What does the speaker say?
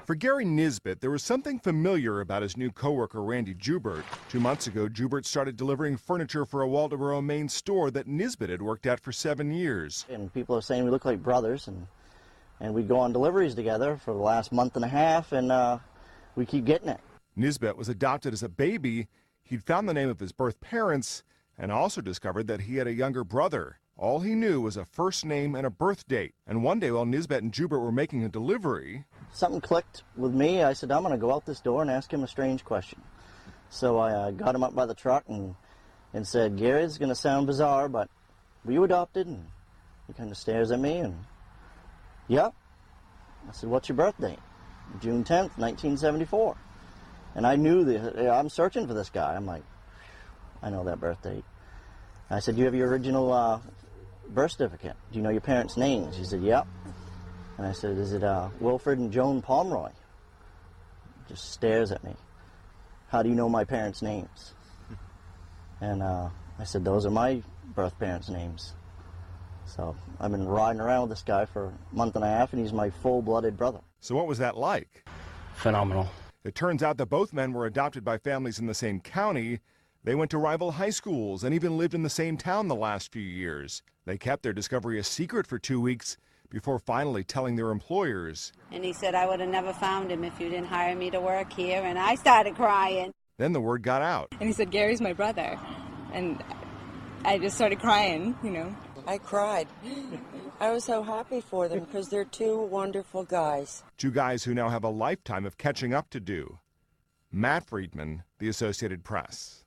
For Gary Nisbet, there was something familiar about his new coworker, Randy Joubert. 2 months ago, Joubert started delivering furniture for a Waldoboro, Maine store that Nisbet had worked at for 7 years. And people are saying we look like brothers, and we go on deliveries together for the last month and a half, and we keep getting it. Nisbet was adopted as a baby. He'd found the name of his birth parents and also discovered that he had a younger brother. All he knew was a first name and a birth date. And one day while Nisbet and Joubert were making a delivery, something clicked with me. I said, I'm going to go out this door and ask him a strange question. So I got him up by the truck and said, Gary, it's going to sound bizarre, but were you adopted? And he kind of stares at me and, yep. I said, what's your birth date? June 10th, 1974. And I knew that I'm searching for this guy. I'm like, I know that birth date. I said, do you have your original birth certificate? Do you know your parents' names? He said, yep. And I said, is it Wilfred and Joan Pomeroy? Just stares at me. How do you know my parents' names? And I said, those are my birth parents' names. So I've been riding around with this guy for a month and a half, and he's my full-blooded brother. So what was that like? Phenomenal. It turns out that both men were adopted by families in the same county. They went to rival high schools and even lived in the same town the last few years. They kept their discovery a secret for 2 weeks before finally telling their employers. And he said, I would have never found him if you didn't hire me to work here, and I started crying. Then the word got out. And he said, Gary's my brother. And I just started crying, you know. I cried. I was so happy for them because they're two wonderful guys. Two guys who now have a lifetime of catching up to do. Matt Friedman, The Associated Press.